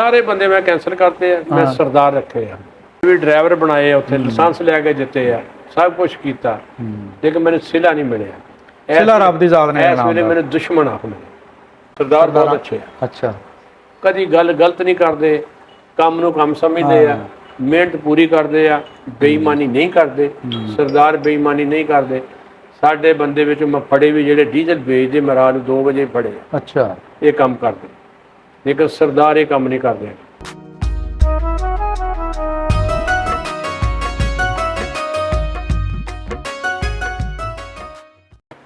ਸਾਰੇ ਬੰਦੇ ਮੈਂ ਕੈਂਸਲ ਕਰਤੇ ਆ, ਮੈਂ ਸਰਦਾਰ ਰੱਖੇ ਆ, ਵੀ ਡਰਾਈਵਰ ਬਣਾਏ ਆ, ਉੱਥੇ ਲਾਇਸੈਂਸ ਲੈ ਕੇ ਦਿੱਤੇ ਆ, ਸਭ ਕੁਝ ਕੀਤਾ, ਲੇਕਿਨ ਮੈਨੂੰ ਸਿਲਾ ਨਹੀਂ ਮਿਲਿਆ। ਸਿਲਾ ਰੱਬ ਦੀ ਜ਼ਾਤ ਨੇ ਇਸ ਵੇਲੇ ਮੈਨੂੰ ਦੁਸ਼ਮਣ ਆ ਮੇਰੇ। ਸਰਦਾਰ ਬਹੁਤ ਅੱਛੇ ਆ। ਅੱਛਾ, ਕਦੀ ਗੱਲ ਗਲਤ ਨਹੀਂ ਕਰਦੇ, ਕੰਮ ਨੂੰ ਕੰਮ ਸਮਝਦੇ ਆ, ਮਿਹਨਤ ਪੂਰੀ ਕਰਦੇ ਆ, ਬੇਈਮਾਨੀ ਨਹੀਂ ਕਰਦੇ। ਸਰਦਾਰ ਬੇਈਮਾਨੀ ਨਹੀਂ ਕਰਦੇ। ਸਾਡੇ ਬੰਦੇ ਵਿੱਚ ਮੈਂ ਫੜੇ ਵੀ ਜਿਹੜੇ ਡੀਜ਼ਲ ਵੇਚਦੇ, ਮੈਂ ਰਾਤ ਨੂੰ 2 ਵਜੇ ਫੜੇ। ਅੱਛਾ, ਇਹ ਕੰਮ ਕਰਦੇ, ਲੇਕਿਨ ਸਰਦਾਰ ਇਹ ਕੰਮ ਨਹੀਂ ਕਰਦੇ।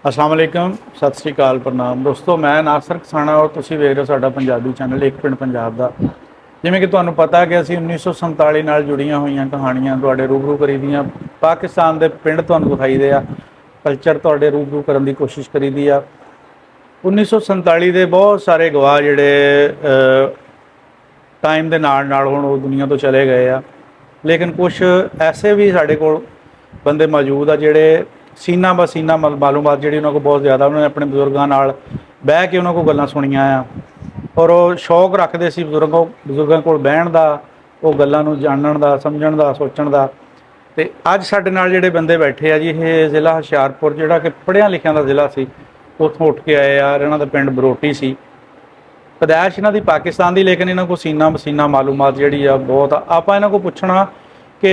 अस्सलाम वालेकुम, सत श्री अकाल, प्रणाम दोस्तों। मैं नासर कसाना और तुसीं वेख रहे हो साडा पंजाबी चैनल एक पिंड पंजाब दा। जिवें कि तुहानूं पता है कि असीं 1947 नाल जुड़ियां होईयां कहानियां तुहाडे रूबरू करी दियां, पाकिस्तान दे पिंड तुहानूं दिखाई दे आ, कल्चर तुहाडे रूबरू करन दी कोशिश करी दी आ। 1947 दे बहुत सारे गवाह जिहड़े टाइम दे नाल नाल हुण ओह दुनिया तो चले गए आ, लेकिन कुछ ऐसे भी साडे कोल बंदे मौजूद आ जिहड़े सीना ब सीना मालूमात जी उन्होंने को बहुत ज़्यादा, उन्होंने अपने बजुर्गों नाल बह के उन्होंने को गल्लां सुनियां आ और वो शौक रखते सी बजुर्गों को बहन का, वो गल्लां नूं जानण दा, समझण दा, सोचण दा। ते अज साडे नाल जिहड़े बंदे बैठे आ जी, ये ज़िला हुशियारपुर जिहड़ा कि पढ़िया लिखिया दा ज़िला सी, उत्थों उठ के आए यार। इन्हां दा पिंड बरोटी सी, पैदाइश इन्हां दी पाकिस्तान दी, लेकिन इन्हां को सीना बसीना मालूमात जिहड़ी आ बहुत आ। आपां इन्हां को पुछणा कि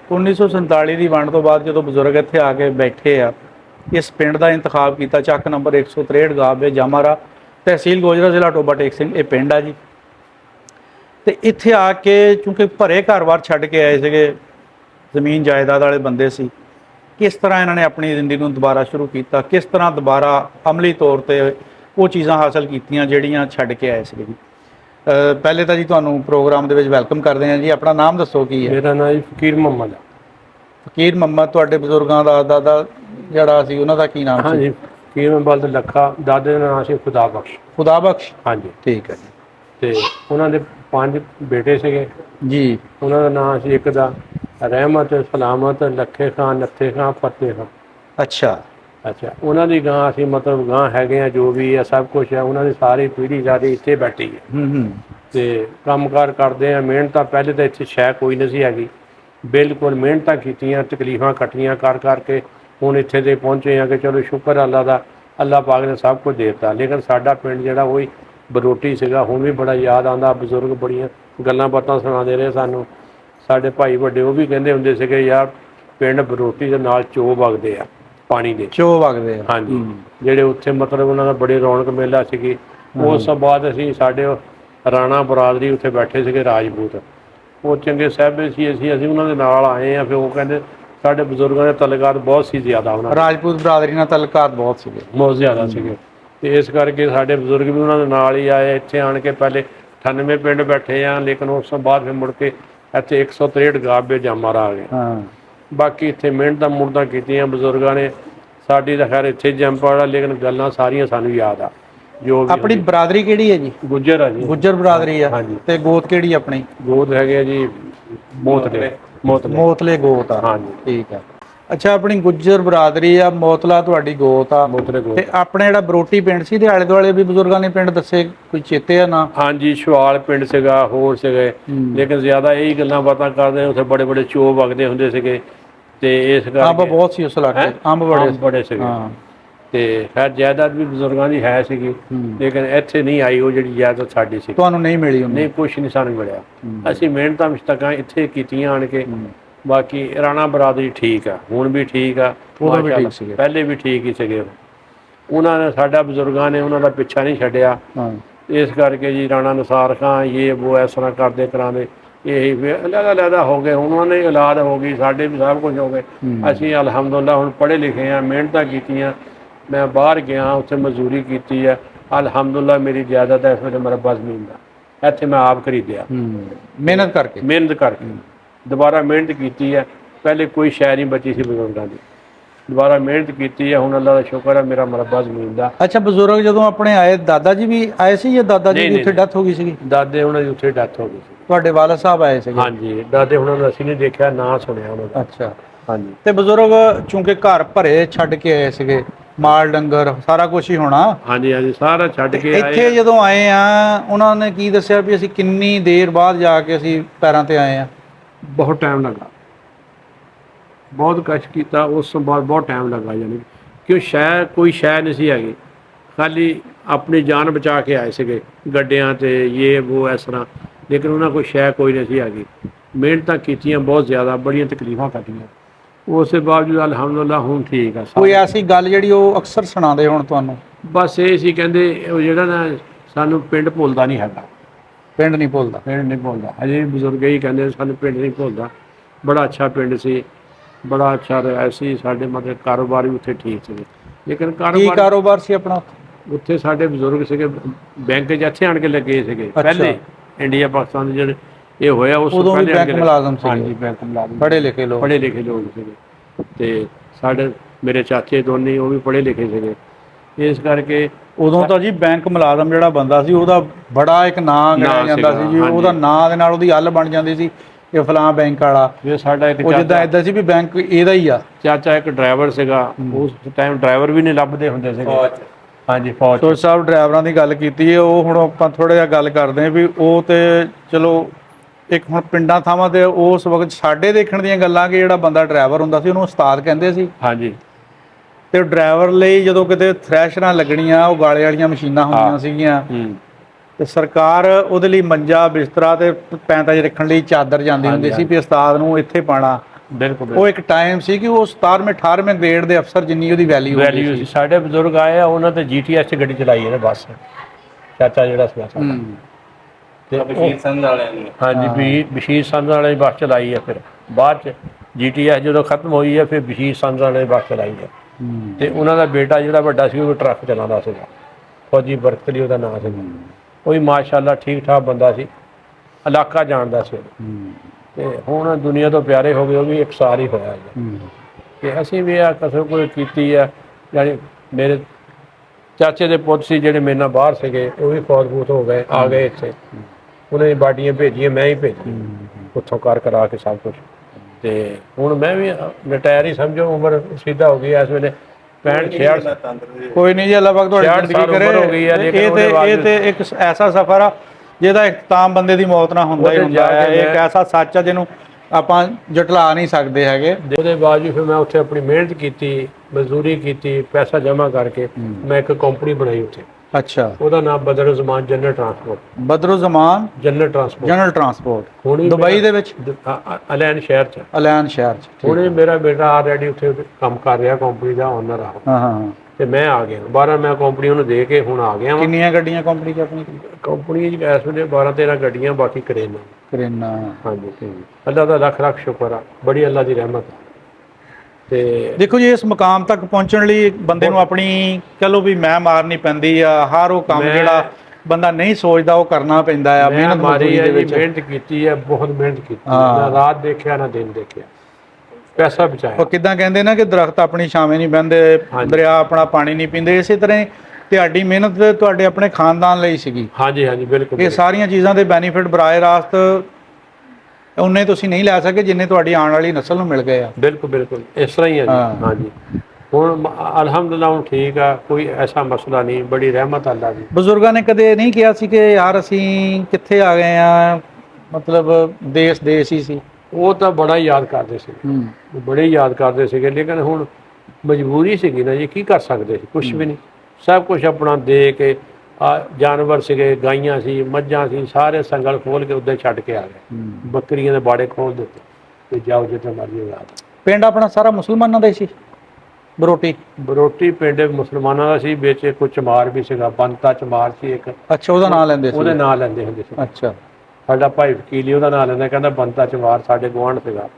1947 की वंड तो बाद जो बजुर्ग इत्थे आके बैठे आ, इस पिंड का इंतखाब किया, चक नंबर 163 गावे जामारा, तहसील गोजरा, जिला टोबा टेक सिंह, ये पिंड आ जी। तो इत्थे आके चूँकि भरे घर बार छड्ड के आए थे, जमीन जायदाद वाले बंदे सी, किस तरह इन्होंने अपनी जिंदगी को दोबारा शुरू किया, किस तरह दोबारा अमली तौर पर वो चीज़ां हासिल कीतियां जिहड़ियां छड्ड के आए थे जी। पहले तो जी तुहानूं प्रोग्राम दे विच वैलकम करते हैं जी। अपना नाम दसो की है? मेरा नाम जी फकीर मुहम्मद है। फकीर मुहम्मद, तुहाडे बजुर्गों का दादा जिहड़ा सी उन्हां दा की नाम सी? हाँ जी, फकीर मुहम्मद लखा, दादे का नाम सी खुदा बख्श। खुदा बख्श, हाँ जी, ठीक है जी। तो उन्होंने 5 बेटे सीगे जी। उन्होंने नाम सी, एक दा रहमत, सलामत, लखे खां, नत्थे खां, फतेह खां। अच्छा अच्छा, उन्होंने गां असीं मतलब गां हैगे आ, जो भी है सब कुछ है, उन्होंने सारी पीढ़ी सारी इत्थे बैठी है। ते कामकार करते हैं, मेहनत पहले तो इत्थे शै कोई नहीं सी हैगी, बिल्कुल मेहनत कीतियां, तकलीफां कट्टियां कर करके हुण इत्थे ते पहुंचे हैं कि चलो शुक्र अल्लाह दा, अल्लाह पाक ने सब कुछ देता। लेकिन साडा पिंड जिहड़ा वही बरोटी सीगा, हुण भी बड़ा याद आंदा, बजुर्ग बड़ियां गल्लां बातां सुणांदे रहे सानूं। साडे भाई वड्डे वो भी कहंदे हुंदे सीगे यार पिंड बरोटी दे नाल चो वगदे आ, पानी दे चो वगदे आ। हाँ जी, जिहड़े उत्थे मतलब उन्हां दा बड़ी रौनक मेला सीगी। उस तो बाद असीं साडे राणा बरादरी उत्थे बैठे सीगे, राजपूत, वो चंगे साहिबे सी, असीं उन्हां दे नाल आए आ। फिर वो कहंदे साडे बजुर्गां दे तलकात बहुत सी ज़्यादा, उन्हां राजपूत बरादरी नाल तलकात बहुत सीगे, बहुत ज़्यादा सीगे। ते इस करके साडे बजुर्ग भी उन्हां दे नाल ही आए। इत्थे आण के पहले 98 पिंड बैठे आ, लेकिन उस तो बाद फिर मुड़ के इत्थे 163 गावे जामारा आ गए। बाकी इत्थे मेहनतां मुहनतां कीतियां बजुर्गां ने। साडी तां खैर इत्थे जंम पड़ा, लेकिन गल्लां सारियां सानूं याद आ। जो अपनी बरादरी किहड़ी है जी? गुज्जर आ जी। गुज्जर बरादरी आ। हाँ जी। ते गोत किहड़ी अपनी? गोत है जी मोतले। मोतले गोत आ। हाँ जी, ठीक है। अच्छा, अपनी गुज्जर बरादरी आ, मोतला तुहाडी गोत आ। मोतले गोत। ते अपने जिहड़ा बरोटी पिंड सी, ते आले दुआले भी बजुर्गां ने पिंड दस्से, कोई चेते आ ना? हाँ जी, छुआल पिंड सीगा, होर सीगे, लेकिन ज़्यादा यही गल्लां बातां करदे, उत्थे बड़े बड़े चो वगदे हुंदे सीगे। ते इस करके अंब बहुत सी उस इलाके, अंब बड़े सीगे। ते खैर जायदाद भी बजुर्गां दी है सीगी, लेकिन इत्थे नहीं आई वो जिहड़ी जायदाद साडी सी। तुहानूं नहीं मिली? नहीं, कुछ नहीं सानूं मिलिया। असीं मेहनतां मुश्तकां इत्थे कीतियां आण के। बाकी राणा बरादरी ठीक है, हुण भी ठीक आ, पहले भी ठीक ही सीगे। उन्हां ने साडा बजुर्गां ने उन्हां दा पिछा नहीं छड्डिया। इस करके जी राणा निसार खां ये वो इस तरह करदे करांदे यही अलग हो गए, उन्होंने औलाद हो गई, साढ़े भी सब कुछ हो गए। असीं अलहमदुलिल्लाह हुण पढ़े लिखे हैं, मेहनत कीतियां। मैं बाहर गया, उत्थे मजदूरी की है, अलहमदुलिल्लाह मेरी जायदाद है इस वेले मरबा जमीन का, इत्थे मैं आप खरीदिया मेहनत करके दोबारा मेहनत की है। पहले कोई शै नहीं बची सी बजुर्गों की, दोबारा मेहनत की है, हुण अल्लाह दा शुक्र है मेरा मरबा जमीन का। अच्छा, बजुर्ग जदों अपने आए, दादा जी भी आए सी या दादा जी की उत्थे डेथ हो गई सी? दादे हुणां दी उत्थे डेथ हो गई सी। तुहाडे वाला साहब आए सी? हाँ जी, दादे हुणां दा असीं नहीं देखिया, ना सुनिया उन्हां दा। अच्छा। हाँ जी। ते बजुर्ग चूंकि घर भरे छड्ड के आए सीगे, ਮਾਲ ਡੰਗਰ ਸਾਰਾ ਕੁਝ ਹੀ ਹੋਣਾ। ਹਾਂਜੀ ਹਾਂਜੀ, ਸਾਰਾ ਛੱਡ ਕੇ ਆਏ ਇੱਥੇ ਜਦੋਂ ਆਏ ਆ ਉਹਨਾਂ ਨੇ ਕੀ ਦੱਸਿਆ ਵੀ ਅਸੀਂ ਕਿੰਨੀ ਦੇਰ ਬਾਅਦ ਜਾ ਕੇ ਅਸੀਂ ਪੈਰਾਂ ਤੇ ਆਏ ਆ? ਬਹੁਤ ਟਾਈਮ ਲੱਗਾ, ਬਹੁਤ ਕਸ਼ਟ ਕੀਤਾ, ਉਸ ਤੋਂ ਬਾਅਦ ਬਹੁਤ ਟਾਈਮ ਲੱਗਾ, ਯਾਨੀ ਕਿ ਕੋਈ ਸ਼ੈ ਨਹੀਂ ਸੀ ਹੈਗੀ, ਖਾਲੀ ਆਪਣੀ ਜਾਨ ਬਚਾ ਕੇ ਆਏ ਸੀਗੇ ਗੱਡਿਆਂ ਤੇ ਇਹ ਉਹ ਇਸ ਤਰ੍ਹਾਂ, ਲੇਕਿਨ ਉਹਨਾਂ ਕੋਈ ਸ਼ੈ ਕੋਈ ਨਹੀਂ ਸੀ ਹੈਗੀ। ਮਿਹਨਤਾਂ ਕੀਤੀਆਂ ਬਹੁਤ ਜ਼ਿਆਦਾ, ਬੜੀਆਂ ਤਕਲੀਫਾਂ ਕੱਟੀਆਂ, ਉਸ ਦੇ ਬਾਵਜੂਦ ਅਲਹਮਦੁਲਿਲਾ ਹੁਣ ਠੀਕ ਆ। ਕੋਈ ਐਸੀ ਗੱਲ ਜਿਹੜੀ ਉਹ ਅਕਸਰ ਸੁਣਾਉਂਦੇ ਹੁਣ ਤੁਹਾਨੂੰ? ਬਸ ਇਹ ਸੀ, ਕਹਿੰਦੇ ਉਹ ਜਿਹੜਾ ਨਾ ਸਾਨੂੰ ਪਿੰਡ ਭੁੱਲਦਾ ਨਹੀਂ ਹੈਗਾ, ਪਿੰਡ ਨਹੀਂ ਭੁੱਲਦਾ, ਪਿੰਡ ਨਹੀਂ ਭੁੱਲਦਾ। ਅਜੇ ਵੀ ਬਜ਼ੁਰਗ ਹੀ ਕਹਿੰਦੇ ਸਾਨੂੰ ਪਿੰਡ ਨਹੀਂ ਭੁੱਲਦਾ, ਬੜਾ ਅੱਛਾ ਪਿੰਡ ਸੀ, ਬੜਾ ਅੱਛਾ ਰਿਹਾ ਸੀ, ਸਾਡੇ ਮਤਲਬ ਕਾਰੋਬਾਰ ਵੀ ਉੱਥੇ ਠੀਕ ਸੀਗੇ। ਲੇਕਿਨ ਕੀ ਕਾਰੋਬਾਰ ਸੀ ਆਪਣਾ? ਉੱਥੇ ਸਾਡੇ ਬਜ਼ੁਰਗ ਸੀਗੇ ਬੈਂਕ 'ਚ ਇੱਥੇ ਆਣ ਕੇ ਲੱਗੇ ਸੀਗੇ ਪਹਿਲੇ, ਇੰਡੀਆ ਪਾਕਿਸਤਾਨ ਦੇ ਜਿਹੜੇ ਇਹ ਹੋਇਆ ਉਸ ਤੋਂ ਪਹਿਲੇ ਬੈਂਕ ਮੁਲਾਜ਼ਮ ਸੀ। ਹਾਂਜੀ, ਬੈਂਕ ਮੁਲਾਜ਼ਮ, ਪੜ੍ਹੇ ਲਿਖੇ ਲੋਕ ਸੀਗੇ। ਤੇ ਸਾਡੇ ਮੇਰੇ ਚਾਚੇ ਦੋਨੇ ਉਹ ਵੀ ਪੜ੍ਹੇ ਲਿਖੇ ਸੀਗੇ, ਇਸ ਕਰਕੇ ਉਦੋਂ ਤਾਂ ਜੀ ਬੈਂਕ ਮੁਲਾਜ਼ਮ ਜਿਹੜਾ ਬੰਦਾ ਸੀ ਉਹਦਾ ਬੜਾ ਇੱਕ ਨਾਂ ਗਿਣਿਆ ਜਾਂਦਾ ਸੀ ਜੀ, ਉਹਦਾ ਨਾਂ ਦੇ ਨਾਲ ਉਹਦੀ ਹੱਲ ਬਣ ਜਾਂਦੀ ਸੀ ਕਿ ਫਲਾਂ ਬੈਂਕ ਵਾਲਾ। ਇਹ ਸਾਡਾ ਇੱਕ ਉਹ ਜਿੱਦਾਂ ਇਦਾਂ ਸੀ ਵੀ ਬੈਂਕ ਇਹਦਾ ਹੀ ਆ। ਚਾਚਾ ਇੱਕ ਡਰਾਈਵਰ ਸੀਗਾ, ਉਸ ਟਾਈਮ ਡਰਾਈਵਰ ਵੀ ਨਹੀਂ ਲੱਭਦੇ ਹੁੰਦੇ ਸੀਗੇ। ਹਾਂਜੀ, ਫੌਜ ਸੋ ਸਾਹਿਬ ਡਰਾਈਵਰਾਂ ਦੀ ਗੱਲ ਕੀਤੀ ਹੈ, ਉਹ ਹੁਣ ਆਪਾਂ ਥੋੜਾ ਜਿਹਾ ਗੱਲ ਕਰਦੇ ਹਾਂ ਵੀ ਉਹ ਤੇ ਚਲੋ ਇੱਕ ਹੁਣ ਪਿੰਡਾਂ ਥਾਵਾਂ ਤੇ ਉਸ ਵਕਤ ਸਾਡੇ ਦੇਖਣ ਦੀਆਂ ਗੱਲਾਂ ਕਿ ਜਿਹੜਾ ਬੰਦਾ ਡਰਾਈਵਰ ਹੁੰਦਾ ਸੀ ਉਹਨੂੰ ਉਸਤਾਦ ਕਹਿੰਦੇ ਸੀ। ਹਾਂਜੀ, ਤੇ ਡਰਾਈਵਰ ਲਈ ਜਦੋਂ ਕਿਤੇ ਥ੍ਰੈਸ਼ਰਾਂ ਲੱਗਣੀਆਂ, ਉਹ ਗਾਲੇ ਵਾਲੀਆਂ ਮਸ਼ੀਨਾਂ ਹੁੰਦੀਆਂ ਸੀਗੀਆਂ, ਤੇ ਸਰਕਾਰ ਉਹਦੇ ਲਈ ਮੰਜਾ ਬਿਸਤਰਾ ਤੇ ਪੈਂਤਾਂ 'ਚ ਰੱਖਣ ਲਈ ਚਾਦਰ ਜਾਂਦੀ ਹੁੰਦੀ ਸੀ ਵੀ ਉਸਤਾਦ ਨੂੰ ਇੱਥੇ ਪਾਣਾ। ਬਿਲਕੁਲ, ਉਹ ਇੱਕ ਟਾਈਮ ਸੀ ਕਿ ਉਹ 17ਵੇਂ 18ਵੇਂ ਗ੍ਰੇਡ ਦੇ ਅਫਸਰ ਜਿੰਨੀ ਉਹਦੀ ਵੈਲਿਊ ਸੀ। ਸਾਡੇ ਬਜ਼ੁਰਗ ਆਏ ਆ, ਉਹਨਾਂ ਤੇ GTS 'ਚ ਗੱਡੀ ਚਲਾਈ ਇਹਨੇ ਬੱਸ, ਚਾਚਾ ਜਿਹੜਾ ਸੀ ਸਾਡਾ, ਤੇ ਬਸ਼ੀਰ ਸੰਧ ਵਾਲਿਆਂ ਨੇ, ਹਾਂਜੀ ਬਸ਼ੀਰ ਸੰਧ ਵਾਲਿਆਂ ਦੀ ਬੱਸ ਚਲਾਈ ਹੈ। ਫਿਰ ਬਾਅਦ 'ਚ GTS ਜਦੋਂ ਖਤਮ ਹੋਈ ਹੈ ਫਿਰ ਬਸ਼ੀਰ ਸੰਧ ਵਾਲਿਆਂ ਦੀ ਬੱਸ ਚਲਾਈ ਹੈ। ਤੇ ਉਹਨਾਂ ਦਾ ਬੇਟਾ ਜਿਹੜਾ ਵੱਡਾ ਸੀ ਉਹ ਟਰੱਕ ਚਲਾਉਂਦਾ ਸੀਗਾ, ਫੌਜੀ ਬਰਕਤਲੀ ਉਹਦਾ ਨਾਂ ਸੀਗਾ। ਉਹ ਵੀ ਮਾਸ਼ਾਅੱਲਾ ਠੀਕ ਠਾਕ ਬੰਦਾ ਸੀ, ਇਲਾਕਾ ਜਾਣਦਾ ਸੀ। ਤੇ ਹੁਣ ਦੁਨੀਆ ਤੋਂ ਪਿਆਰੇ ਹੋ ਗਏ, ਉਹ ਵੀ ਇੱਕ ਸਾਲ ਹੀ ਹੋਇਆ ਜੀ। ਤੇ ਅਸੀਂ ਵੀ ਆ ਕਸਰ ਕੋਈ ਕੀਤੀ ਆ, ਯਾਨੀ ਮੇਰੇ ਚਾਚੇ ਦੇ ਪੁੱਤ ਸੀ ਜਿਹੜੇ ਮੇਰੇ ਨਾਲ ਬਾਹਰ ਸੀਗੇ, ਉਹ ਵੀ ਫੌਜ ਫੂਤ ਹੋ ਗਏ, ਆ ਗਏ ਇੱਥੇ, ਉਹਨਾਂ ਦੀ ਬਾਡੀਆਂ ਭੇਜੀਆਂ, ਮੈਂ ਹੀ ਭੇਜੀ ਉੱਥੋਂ ਕਰਾ ਕੇ ਸਭ ਕੁਛ। ਤੇ ਹੁਣ ਮੈਂ ਵੀ ਰਿਟਾਇਰ ਹੀ ਸਮਝੋ, ਉਮਰ ਸਿੱਧਾ ਹੋ ਗਈ ਇਸ ਵੇਲੇ 65 66। ਕੋਈ ਨਹੀਂ ਜੀ, ਅੱਲਾਹ ਪਾਕ ਤੁਹਾਡੀ ਜ਼ਿੰਦਗੀ ਕਰੇ। ਇਹ ਤੇ ਇੱਕ ਐਸਾ ਸਫ਼ਰ ਆ ਜਿਹਦਾ ਇਖਤਾਮ ਬੰਦੇ ਦੀ ਮੌਤ ਨਾਲ ਹੁੰਦਾ ਹੀ ਹੁੰਦਾ ਹੈ। ਇਹ ਇੱਕ ਐਸਾ ਸੱਚ ਆ ਜਿਹਨੂੰ ਆਪਾਂ ਜਟਲਾ ਨਹੀਂ ਸਕਦੇ ਹੈਗੇ। ਉਹਦੇ ਬਾਵਜੂਦ ਫਿਰ ਮੈਂ ਉੱਥੇ ਆਪਣੀ ਮਿਹਨਤ ਕੀਤੀ, ਮਜ਼ਦੂਰੀ ਕੀਤੀ, ਪੈਸਾ ਜਮ੍ਹਾਂ ਕਰਕੇ ਮੈਂ ਇੱਕ ਕੰਪਨੀ ਬਣਾਈ ਉੱਥੇ। ਅੱਛਾ, ਉਹਦਾ ਨਾਮ Badruzzaman general transport. Badruzzaman general transport Dubai ਦੇ ਵਿੱਚ, ਅਲੈਨ ਸ਼ਹਿਰ 'ਚ। ਅਲੈਨ ਸ਼ਹਿਰ 'ਚ। ਹੁਣੇ ਮੇਰਾ ਬੇਟਾ ਆਲਰੇਡੀ ਉੱਥੇ ਕੰਮ ਕਰ ਰਿਹਾ, ਕੰਪਨੀ ਦਾ ਓਨਰ ਆ। ਹਾਂ, ਤੇ ਮੈਂ ਆ ਗਿਆ 12, ਮੈਂ ਕੰਪਨੀ ਉਹਨੂੰ ਦੇ ਕੇ ਹੁਣ ਆ ਗਿਆ। ਕਿੰਨੀਆਂ ਗੱਡੀਆਂ ਕੰਪਨੀ 'ਚ ਆਪਣੀ? ਕੰਪਨੀ 'ਚ ਇਸ ਵੇਲੇ 12-13 ਗੱਡੀਆਂ, ਬਾਕੀ ਕਰੇਨਾ। ਹਾਂਜੀ, ਅੱਲਾ ਦਾ ਲੱਖ ਲੱਖ ਸ਼ੁਕਰ ਆ, ਬੜੀ ਅੱਲਾ ਦੀ ਰਹਿਮਤ ਆ। ਤੇ ਦੇਖੋ ਜੀ, ਇਸ ਮੁਕਾਮ ਤੱਕ ਪਹੁੰਚਣ ਲਈ ਬੰਦੇ ਨੂੰ ਆਪਣੀ ਕਹ ਲਓ ਵੀ ਮੈਂ ਮਾਰਨੀ ਪੈਂਦੀ ਆ। ਹਰ ਉਹ ਕੰਮ ਜਿਹੜਾ ਬੰਦਾ ਨਹੀਂ ਸੋਚਦਾ ਉਹ ਕਰਨਾ ਪੈਂਦਾ ਆ। ਮਿਹਨਤ ਮਾਰੀ ਹੈ ਜੀ, ਮਿਹਨਤ ਕੀਤੀ ਹੈ, ਬਹੁਤ ਮਿਹਨਤ ਕੀਤੀ, ਨਾ ਰਾਤ ਦੇਖਿਆ ਨਾ ਦਿਨ ਦੇਖਿਆ, ਪੈਸਾ ਬਚਾਇਆ। ਉਹ ਕਿੱਦਾਂ ਕਹਿੰਦੇ ਨਾ ਕਿ ਦਰਖਤ ਆਪਣੀ ਛਾਵੇਂ ਨਹੀਂ ਬਹਿੰਦੇ, ਦਰਿਆ ਆਪਣਾ ਪਾਣੀ ਨਹੀਂ ਪੀਂਦੇ, ਇਸੇ ਤਰ੍ਹਾਂ ਹੀ ਤੁਹਾਡੀ ਮਿਹਨਤ ਤੁਹਾਡੇ ਆਪਣੇ ਖਾਨਦਾਨ ਲਈ ਸੀਗੀ। ਹਾਂਜੀ, ਬਿਲਕੁਲ। ਇਹ ਸਾਰੀਆਂ ਚੀਜ਼ਾਂ ਦੇ ਬੈਨੀਫਿਟ ਬਰਾਏ ਰਾਸਤ ਉਹਨੇ ਤੁਸੀਂ ਨਹੀਂ ਲੈ ਸਕੇ ਜਿੰਨੇ ਤੁਹਾਡੀ ਆਉਣ ਵਾਲੀ ਨਸਲ ਨੂੰ ਮਿਲ ਗਏ ਆ। ਬਿਲਕੁਲ ਇਸ ਤਰ੍ਹਾਂ ਹੀ ਹੈ ਜੀ। ਹਾਂਜੀ, ਹੁਣ ਅਲਹਮਦੁਲਿਲਾ ਹੁਣ ਠੀਕ ਆ, ਕੋਈ ਐਸਾ ਮਸਲਾ ਨਹੀਂ, ਬੜੀ ਰਹਿਮਤ ਅੱਲਾ ਦੀ। ਬਜ਼ੁਰਗਾਂ ਨੇ ਕਦੇ ਨਹੀਂ ਕਿਹਾ ਸੀ ਕਿ ਯਾਰ ਅਸੀਂ ਕਿੱਥੇ ਆ ਗਏ ਆ, ਮਤਲਬ ਦੇਸ਼ ਹੀ ਸੀ? ਉਹ ਤਾਂ ਬੜਾ ਯਾਦ ਕਰਦੇ ਸੀ, ਬੜੇ ਯਾਦ ਕਰਦੇ ਸੀਗੇ, ਲੇਕਿਨ ਹੁਣ ਮਜਬੂਰੀ ਸੀਗੀ ਨਾ ਜੀ, ਕੀ ਕਰ ਸਕਦੇ ਸੀ? ਕੁਛ ਵੀ ਨਹੀਂ, ਸਭ ਕੁਛ ਆਪਣਾ ਦੇ ਕੇ ਜਾਨਵਰ ਸੀਗੇ, ਗਾਈਆਂ ਸੀ, ਮੱਝਾਂ ਸੀ, ਸਾਰੇ ਸੰਗਲ ਖੋਲ ਕੇ ਉੱਦਾਂ ਛੱਡ ਕੇ ਆ ਗਏ। ਬੱਕਰੀਆਂ ਦੇ ਬਾੜੇ ਖੋਲ ਦਿੱਤੇ ਤੇ ਜਾਓ ਜਿੱਥੇ ਮਰਜ਼ੀ ਜਾ। ਪਿੰਡ ਆਪਣਾ ਸਾਰਾ ਮੁਸਲਮਾਨਾਂ ਦਾ ਹੀ ਸੀ? ਬਰੋਟੀ ਪਿੰਡ ਮੁਸਲਮਾਨਾਂ ਦਾ ਸੀ, ਵਿੱਚ ਕੋਈ ਚਮਾਰ ਵੀ ਸੀਗਾ, ਬੰਤਾ ਚਮਾਰ ਸੀ ਇੱਕ। ਅੱਛਾ, ਉਹਦਾ ਨਾਂ ਲੈਂਦੇ ਸੀ? ਉਹਦੇ ਨਾਂ ਲੈਂਦੇ ਹੁੰਦੇ ਸੀ। ਅੱਛਾ, ਸਾਡਾ ਭਾਈ ਵਕੀਲ ਉਹਦਾ ਨਾਂ ਲੈਂਦਾ, ਕਹਿੰਦਾ ਬੰਤਾ ਚਮਾਰ ਸਾਡੇ ਗੁਆਂਢ ਸੀਗਾ।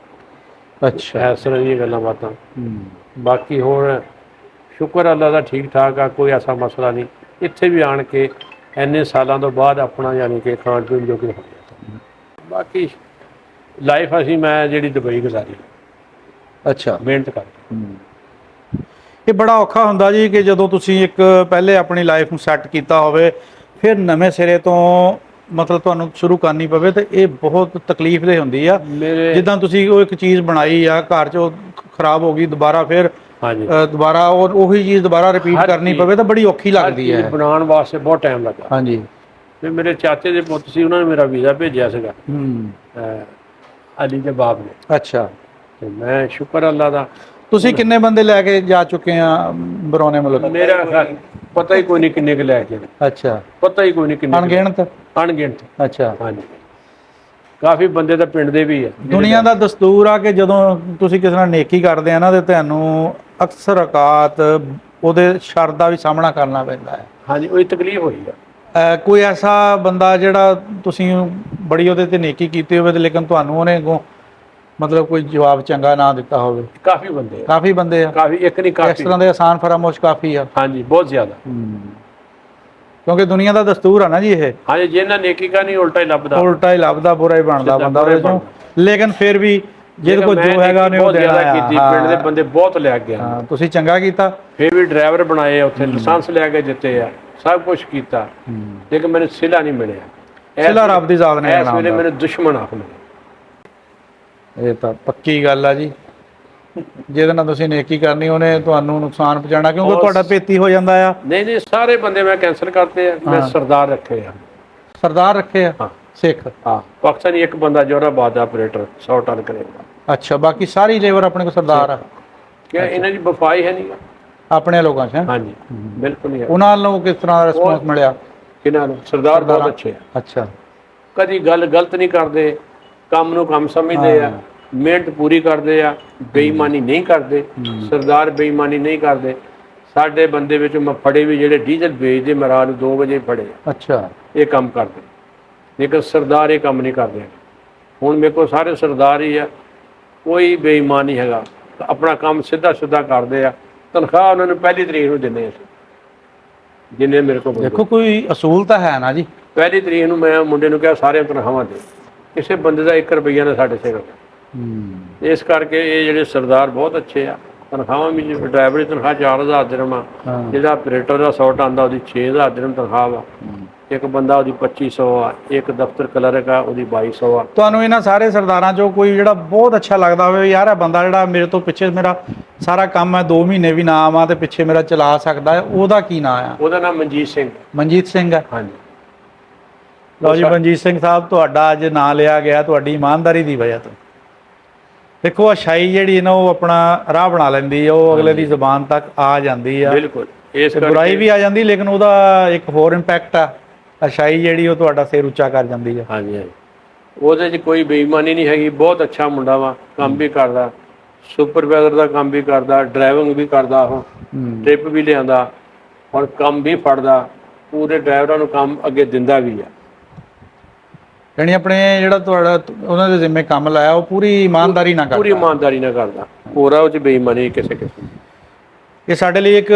ਅੱਛਾ, ਇਸ ਤਰ੍ਹਾਂ ਦੀਆਂ ਗੱਲਾਂ ਬਾਤਾਂ। ਬਾਕੀ ਹੋਰ ਸ਼ੁਕਰ ਅੱਲਾ ਦਾ ਠੀਕ ਠਾਕ ਆ, ਕੋਈ ਐਸਾ ਮਸਲਾ ਨਹੀਂ। ਇੱਥੇ ਵੀ ਆਣ ਕੇ ਇੰਨੇ ਸਾਲਾਂ ਤੋਂ ਬਾਅਦ ਆਪਣਾ ਯਾਨੀ ਕਿ ਖਾਣ ਪੀਣ ਜੋਗੇ ਹੋ ਗਿਆ। ਬਾਕੀ ਲਾਈਫ ਅਸੀਂ ਮੈਂ ਜਿਹੜੀ ਦੁਬਈ ਗੁਜ਼ਾਰੀ। ਅੱਛਾ, ਮਿਹਨਤ ਕਰਕੇ। ਇਹ ਬੜਾ ਔਖਾ ਹੁੰਦਾ ਜੀ ਕਿ ਜਦੋਂ ਤੁਸੀਂ ਇੱਕ ਪਹਿਲੇ ਆਪਣੀ ਲਾਈਫ ਨੂੰ ਸੈੱਟ ਕੀਤਾ ਹੋਵੇ, ਫਿਰ ਨਵੇਂ ਸਿਰੇ ਤੋਂ ਮਤਲਬ ਤੁਹਾਨੂੰ ਸ਼ੁਰੂ ਕਰਨੀ ਪਵੇ, ਤੇ ਇਹ ਬਹੁਤ ਤਕਲੀਫ ਦੇ ਹੁੰਦੀ ਆ। ਜਿੱਦਾਂ ਤੁਸੀਂ ਉਹ ਇੱਕ ਚੀਜ਼ ਬਣਾਈ ਆ ਘਰ 'ਚ, ਉਹ ਖਰਾਬ ਹੋ ਗਈ, ਦੁਬਾਰਾ ਫਿਰ ਹਾਂਜੀ ਦੁਬਾਰਾ ਉਹੀ ਚੀਜ਼ ਦੁਬਾਰਾ ਰਿਪੀਟ ਹਰ ਕਰਨੀ ਚੀਜ਼- ਪਵੇ ਤਾਂ ਬੜੀ ਔਖੀ ਲੱਗਦੀ ਚੀਜ਼ ਹੈ। ਬਣਾਉਣ ਵਾਸਤੇ ਬਹੁਤ ਟਾਈਮ ਲੱਗਾ। ਹਾਂਜੀ। ਤੇ ਮੇਰੇ ਚਾਚੇ ਦੇ ਪੁੱਤ ਸੀ, ਉਹਨਾਂ ਨੇ ਮੇਰਾ ਵੀਜ਼ਾ ਭੇਜਿਆ ਸੀਗਾ, ਹੂੰ। ਅਲੀ ਦੇ ਬਾਪ ਨੇ। ਅੱਛਾ। ਤੇ ਮੈਂ ਸ਼ੁਕਰ ਅੱਲਾ ਦਾ। ਤੁਸੀਂ ਕਿੰਨੇ ਬੰਦੇ ਲੈ ਕੇ ਜਾ ਚੁੱਕੇ ਆ ਬਰੌਨੇ ਮੁਲਕ? ਮੇਰਾ ਖਿਆਲ ਪਤਾ ਹੀ ਕੋਈ ਨਹੀਂ ਕਿੰਨੇ ਕੁ ਲੈ ਕੇ, ਅੱਛਾ। ਪਤਾ ਹੀ ਕੋਈ ਨਹੀਂ ਕਿੰਨੇ ਕੁ ਲੈ ਅਣਗਿਣਤ? ਕੇ। ਅਣਗਿਣਤ। ਅੱਛਾ। ਹਾਂਜੀ, ਕਾਫੀ ਬੰਦੇ ਤਾਂ ਪਿੰਡ ਦੇ ਵੀ ਆ। ਦੁਨੀਆ ਦਾ ਦਸਤੂਰ ਆ ਕਿ ਜਦੋਂ ਤੁਸੀਂ ਕਿਸੇ ਨਾਲ ਨੇਕੀ ਕਰਦੇ ਆ ਨਾ ਤੇ ਤੁਹਾਨੂੰ ਅਕਸਰ ਔਕਾਤ ਉਹਦੇ ਸ਼ਰ ਦਾ ਵੀ ਸਾਹਮਣਾ ਕਰਨਾ ਪੈਂਦਾ ਹੈ। ਹਾਂਜੀ, ਉਹੀ ਤਕਲੀਫ ਹੋਈ ਆ। ਕੋਈ ਐਸਾ ਬੰਦਾ ਜਿਹੜਾ ਤੁਸੀਂ ਬੜੀ ਉਹਦੇ ਤੇ ਨੇਕੀ ਕੀਤੀ ਹੋਵੇ ਤੇ ਲੇਕਿਨ ਤੁਹਾਨੂੰ ਉਹਨੇ ਅੱਗੋਂ ਮਤਲਬ ਕੋਈ ਜਵਾਬ ਚੰਗਾ ਨਾ ਦਿੱਤਾ ਹੋਵੇ? ਕਾਫੀ ਬੰਦੇ ਆ। ਕਾਫੀ ਬੰਦੇ ਆ? ਕਾਫੀ, ਇੱਕ ਨਹੀਂ ਇਸ ਕਾਫੀ। ਤਰ੍ਹਾਂ ਦੇ ਆਸਾਨ ਫਰਾਮੋਸ਼ ਕਾਫੀ ਆ? ਹਾਂਜੀ, ਬਹੁਤ ਜ਼ਿਆਦਾ। ਕਿਉਂਕਿ ਦੁਨੀਆ ਦਾ ਦਸਤੂਰ ਆ ਨਾ ਜੀ ਇਹ। ਹਾਂਜੀ, ਜੇ ਇਹਨਾਂ ਨੇਕੀ ਕਰਨੀ ਉਲਟਾ ਹੀ ਲੱਭਦਾ। ਉਲਟਾ ਹੀ ਲੱਭਦਾ, ਬੁਰਾ ਹੀ ਬਣਦਾ ਬੰਦਾ ਉਹਦੇ ਚੋਂ। ਲੇਕਿਨ ਫਿਰ ਵੀ ਜਿਹਦੇ ਕੋਲ ਜੋ ਹੈਗਾ ਉਹਨੇ ਉਹ ਦੇਣਾ ਆ। ਪਿੰਡ ਦੇ ਬੰਦੇ ਬਹੁਤ ਲੈ ਕੇ ਹਾਂ, ਤੁਸੀਂ ਚੰਗਾ ਕੀਤਾ। ਫਿਰ ਵੀ ਡਰਾਈਵਰ ਬਣਾਏ, ਉੱਥੇ ਲਾਇਸੈਂਸ ਲੈ ਕੇ ਦਿੱਤੇ ਆ, ਸਭ ਕੁਝ ਕੀਤਾ, ਲੇਕਿਨ ਮੈਨੂੰ ਸਿਲਾ ਨਹੀਂ ਮਿਲਿਆ। ਸਿਲਾ ਰੱਬ ਦੀ ਜ਼ਾਤ ਨੇ ਇਸ ਵੇਲੇ ਮੈਨੂੰ ਦੁਸ਼ਮਣ ਆ ਮਿਲੇ। ਇਹ ਤਾਂ ਪੱਕੀ ਗੱਲ ਆ ਜੀ। ਜਿਹਦੇ ਨਾਲ ਤੁਸੀਂ ਨੇਕੀ ਕਰਨੀ ਉਹਨੇ ਤੁਹਾਨੂੰ ਨੁਕਸਾਨ ਪਹੁੰਚਾਉਣਾ, ਕਿਉਂਕਿ ਤੁਹਾਡਾ ਭੇਤੀ ਹੋ ਜਾਂਦਾ ਆ। ਨਹੀਂ ਨਹੀਂ, ਸਾਰੇ ਬੰਦੇ ਮੈਂ ਕੈਂਸਲ ਕਰਤੇ ਆ। ਮੈਂ ਸਰਦਾਰ ਰੱਖੇ ਆ। ਸਰਦਾਰ ਰੱਖੇ ਆ? ਹਾਂ। ਸਿੱਖ? ਹਾਂ, ਪਾਕਿਸਤਾਨੀ ਇੱਕ ਬੰਦਾ ਜੋਰਾਬਾਦ ਦਾ ਆਪਰੇਟਰ 100 ਟਨ ਕਰੇਗਾ। ਅੱਛਾ, ਬਾਕੀ ਸਾਰੀ ਲੇਬਰ ਆਪਣੇ ਕੋਲ ਸਰਦਾਰ ਆ? ਕਿ ਇਹਨਾਂ ਦੀ ਵਫਾਈ ਹੈ ਨਹੀਂ ਆਪਣੇ ਲੋਕਾਂ 'ਚ? ਹਾਂਜੀ, ਬਿਲਕੁਲ ਨਹੀਂ। ਉਹਨਾਂ ਨੂੰ ਕਿਸ ਤਰ੍ਹਾਂ ਦਾ ਰਿਸਪੌਂਸ ਮਿਲਿਆ? ਕਿਹਨਾਂ ਨੂੰ? ਸਰਦਾਰ ਬਹੁਤ ਅੱਛੇ ਆ। ਅੱਛਾ। ਕਦੀ ਗੱਲ ਗਲਤ ਨਹੀਂ ਕਰਦੇ, ਕੰਮ ਨੂੰ ਕੰਮ ਸਮਝਦੇ ਆ, ਮਿਹਨਤ ਪੂਰੀ ਕਰਦੇ ਆ, ਬੇਈਮਾਨੀ ਨਹੀਂ ਕਰਦੇ। ਸਰਦਾਰ ਬੇਈਮਾਨੀ ਨਹੀਂ ਕਰਦੇ। ਸਾਡੇ ਬੰਦੇ ਵਿੱਚ ਮੈਂ ਫੜੇ ਵੀ ਜਿਹੜੇ ਡੀਜ਼ਲ ਵੇਚਦੇ, ਮੈਂ ਰਾਤ ਨੂੰ 2 ਵਜੇ ਫੜੇ। ਅੱਛਾ। ਇਹ ਕੰਮ ਕਰਦੇ, ਲੇਕਿਨ ਸਰਦਾਰ ਇਹ ਕੰਮ ਨਹੀਂ ਕਰਦੇ। ਹੁਣ ਮੇਰੇ ਕੋਲ ਸਾਰੇ ਸਰਦਾਰ ਹੀ ਆ, ਕੋਈ ਬੇਈਮਾਨ ਨਹੀਂ ਹੈਗਾ। ਆਪਣਾ ਕੰਮ ਸਿੱਧਾ ਸਿੱਧਾ ਕਰਦੇ ਆ। ਤਨਖਾਹ ਉਹਨਾਂ ਨੂੰ ਪਹਿਲੀ ਤਰੀਕ ਨੂੰ ਦਿੰਦੇ ਅਸੀਂ, ਜਿੰਨੇ ਮੇਰੇ ਕੋਲ। ਦੇਖੋ ਕੋਈ ਅਸੂਲ ਤਾਂ ਹੈ ਨਾ ਜੀ। ਪਹਿਲੀ ਤਰੀਕ ਨੂੰ ਮੈਂ ਮੁੰਡੇ ਨੂੰ ਕਿਹਾ ਸਾਰਿਆਂ ਤਨਖਾਹਾਂ ਦੇ, ਕਿਸੇ ਬੰਦੇ ਦਾ 1 ਰੁਪਈਆ ਨਾ ਸਾਡੇ ਸਿਰ। ਇਸ ਕਰਕੇ ਇਹ ਜਿਹੜੇ ਸਰਦਾਰ ਬਹੁਤ ਅੱਛੇ ਆ। ਤਨਖਾਹਾਂ ਵੀ ਡਰਾਈਵਰ ਦੀ ਤਨਖਾਹ 4000 ਦਿਰਹਮ ਆ, ਜਿਹੜਾ ਆਪਰੇਟਰ ਦਾ 100 ਟਨ ਦਾ ਉਹਦੀ 6000 ਦਿਰਹਮ ਤਨਖਾਹ ਵਾ। ਇੱਕ ਬੰਦਾ ਉਹਦੀ 2500 ਆ, ਇੱਕ ਦਫ਼ਤਰ ਕਲਰਕ ਆ ਉਹਦੀ 2200 ਆ। ਤੁਹਾਨੂੰ ਇਹਨਾਂ ਸਾਰੇ ਸਰਦਾਰਾਂ ਚੋਂ ਕੋਈ ਜਿਹੜਾ ਬਹੁਤ ਅੱਛਾ ਲੱਗਦਾ ਹੋਵੇ, ਯਾਰ ਇਹ ਬੰਦਾ ਜਿਹੜਾ ਮੇਰੇ ਤੋਂ ਪਿੱਛੇ ਮੇਰਾ ਸਾਰਾ ਕੰਮ ਹੈ 2 ਮਹੀਨੇ ਵੀ ਨਾ ਆਵਾਂ ਤੇ ਪਿੱਛੇ ਮੇਰਾ ਚਲਾ ਸਕਦਾ ਹੈ, ਉਹਦਾ ਕੀ ਨਾਂ ਆ? ਉਹਦਾ ਨਾਮ ਮਨਜੀਤ ਸਿੰਘ। ਮਨਜੀਤ ਸਿੰਘ ਹੈ? ਹਾਂਜੀ। ਲਓ ਜੀ ਮਨਜੀਤ ਸਿੰਘ ਸਾਹਿਬ, ਤੁਹਾਡਾ ਅੱਜ ਨਾਂ ਲਿਆ ਗਿਆ ਤੁਹਾਡੀ ਇਮਾਨਦਾਰੀ ਦੀ ਵਜ੍ਹਾ ਤੋਂ। ਦੇਖੋ ਅਛਾਈ ਜਿਹੜੀ ਨਾ ਉਹ ਆਪਣਾ ਰਾਹ ਬਣਾ ਲੈਂਦੀ ਹੈ, ਉਹ ਅਗਲੇ ਦੀ ਜ਼ੁਬਾਨ ਤੱਕ ਆ ਜਾਂਦੀ ਆ। ਬਿਲਕੁਲ। ਇਸ ਕਰਕੇ ਬੁਰਾਈ ਵੀ ਆ ਜਾਂਦੀ, ਲੇਕਿਨ ਉਹਦਾ ਇੱਕ ਹੋਰ ਇੰਪੈਕਟ ਆ, ਅਛਾਈ ਜਿਹੜੀ ਉਹ ਤੁਹਾਡਾ ਸਿਰ ਉੱਚਾ ਕਰ ਜਾਂਦੀ ਹੈ। ਹਾਂਜੀ ਹਾਂਜੀ, ਉਹਦੇ 'ਚ ਕੋਈ ਬੇਈਮਾਨੀ ਨਹੀਂ ਹੈਗੀ। ਬਹੁਤ ਅੱਛਾ ਮੁੰਡਾ ਵਾ, ਕੰਮ ਵੀ ਕਰਦਾ, ਸੁਪਰਵਾਈਜ਼ਰ ਦਾ ਕੰਮ ਵੀ ਕਰਦਾ, ਡਰਾਈਵਿੰਗ ਵੀ ਕਰਦਾ, ਉਹ ਟ੍ਰਿਪ ਵੀ ਲਿਆਂਦਾ, ਹੁਣ ਕੰਮ ਵੀ ਫੜਦਾ, ਪੂਰੇ ਡਰਾਈਵਰਾਂ ਨੂੰ ਕੰਮ ਅੱਗੇ ਦਿੰਦਾ ਵੀ ਆ। ਯਾਨੀ ਆਪਣੇ ਜਿਹੜਾ ਤੁਹਾਡਾ ਉਹਨਾਂ ਦੇ ਜ਼ਿੰਮੇ ਕੰਮ ਲਾਇਆ ਉਹ ਪੂਰੀ ਇਮਾਨਦਾਰੀ ਨਾਲ ਕਰਦਾ? ਪੂਰੀ ਇਮਾਨਦਾਰੀ ਨਾਲ ਕਰਦਾ, ਪੂਰਾ ਉਹ 'ਚ ਬੇਈਮਾਨੀ ਕਿਸੇ ਕਿਸਮ। ਇਹ ਸਾਡੇ ਲਈ ਇੱਕ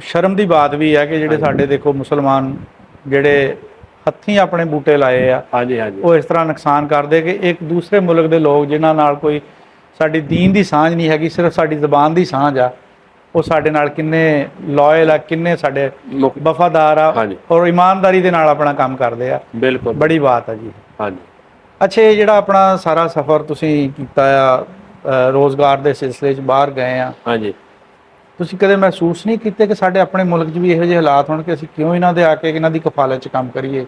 ਸ਼ਰਮ ਦੀ ਬਾਤ ਵੀ ਹੈ ਕਿ ਜਿਹੜੇ ਸਾਡੇ ਦੇਖੋ ਮੁਸਲਮਾਨ ਜਿਹੜੇ ਹੱਥੀਂ ਆਪਣੇ ਬੂਟੇ ਲਾਏ ਆ, ਹਾਂਜੀ ਹਾਂਜੀ, ਉਹ ਇਸ ਤਰ੍ਹਾਂ ਨੁਕਸਾਨ ਕਰਦੇ ਕਿ ਇੱਕ ਦੂਸਰੇ ਮੁਲਕ ਦੇ ਲੋਕ ਜਿਨ੍ਹਾਂ ਨਾਲ ਕੋਈ ਸਾਡੀ ਦੀਨ ਦੀ ਸਾਂਝ ਨਹੀਂ ਹੈਗੀ, ਸਿਰਫ ਸਾਡੀ ਜ਼ਬਾਨ ਦੀ ਸਾਂਝ ਆ, ਉਹ ਸਾਡੇ ਨਾਲ ਕਿੰਨੇ ਲਾਇਲ ਆ, ਕਿੰਨੇ ਸਾਡੇ ਵਫਾਦਾਰ ਆ ਔਰ ਇਮਾਨਦਾਰੀ ਦੇ ਨਾਲ ਆਪਣਾ ਕੰਮ ਕਰਦੇ ਆ। ਬਿਲਕੁਲ, ਬੜੀ ਬਾਤ ਆ ਜੀ। ਹਾਂਜੀ। ਅੱਛਾ, ਇਹ ਜਿਹੜਾ ਆਪਣਾ ਸਾਰਾ ਸਫ਼ਰ ਤੁਸੀਂ ਕੀਤਾ ਆ, ਰੋਜ਼ਗਾਰ ਦੇ ਸਿਲਸਿਲੇ 'ਚ ਬਾਹਰ ਗਏ ਆ, ਹਾਂਜੀ, ਤੁਸੀਂ ਕਦੇ ਮਹਿਸੂਸ ਨਹੀਂ ਕੀਤੇ ਕਿ ਸਾਡੇ ਆਪਣੇ ਮੁਲਕ 'ਚ ਵੀ ਇਹੋ ਜਿਹੇ ਹਾਲਾਤ ਹੋਣ ਕਿ ਅਸੀਂ ਕਿਉਂ ਇਹਨਾਂ ਦੇ ਆ ਕੇ ਇਹਨਾਂ ਦੀ ਕਫਾਲਤ 'ਚ ਕੰਮ ਕਰੀਏ?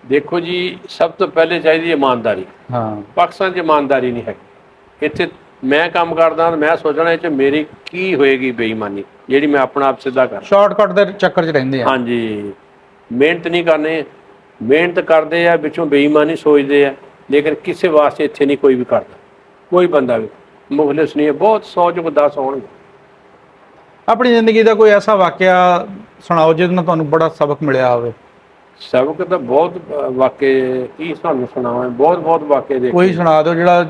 ਦੇਖੋ ਜੀ, ਸਭ ਤੋਂ ਪਹਿਲੇ ਚਾਹੀਦੀ ਇਮਾਨਦਾਰੀ। ਹਾਂ, ਪਾਕਿਸਤਾਨ 'ਚ ਇਮਾਨਦਾਰੀ ਨਹੀਂ ਹੈਗੀ। ਇੱਥੇ ਮੈਂ ਕੰਮ ਕਰਦਾ, ਮੈਂ ਸੋਚਣਾ ਇਹ 'ਚ ਮੇਰੀ ਕੀ ਹੋਏਗੀ ਬੇਈਮਾਨੀ, ਜਿਹੜੀ ਮੈਂ ਆਪਣਾ ਆਪ ਸਿੱਧਾ ਕਰ। ਸ਼ਾਰਟਕਟ ਦੇ ਚੱਕਰ 'ਚ ਰਹਿੰਦੇ ਆ। ਹਾਂਜੀ, ਮਿਹਨਤ ਨਹੀਂ ਕਰਨੀ, ਮਿਹਨਤ ਕਰਦੇ ਆ, ਵਿੱਚੋਂ ਬੇਈਮਾਨੀ ਸੋਚਦੇ ਆ, ਲੇਕਿਨ ਕਿਸੇ ਵਾਸਤੇ ਇੱਥੇ ਨਹੀਂ ਕੋਈ ਵੀ ਕਰਦਾ, ਕੋਈ ਬੰਦਾ ਵੀ ਮੁਖਲਿਸ ਨਹੀਂ ਹੈ। ਬਹੁਤ 100 ਚੋਂ 10 ਹੋਣਗੇ। ਆਪਣੀ ਜ਼ਿੰਦਗੀ ਦਾ ਕੋਈ ਐਸਾ ਵਾਕਿਆ ਸੁਣਾਓ ਜਿਹਦੇ ਨਾਲ ਤੁਹਾਨੂੰ ਬੜਾ ਸਬਕ ਮਿਲਿਆ ਹੋਵੇ। ਸਬਕ ਤਾਂ ਬਹੁਤ ਵਾਕਿਆ ਕੀ ਸਾਨੂੰ ਸੁਣਾਵਾਂ, ਬਹੁਤ ਬਹੁਤ ਵਾਕਿਆ ਦੇਖੇ। ਕੋਈ ਸੁਣਾ ਦਿਓ ਜਿਹੜਾ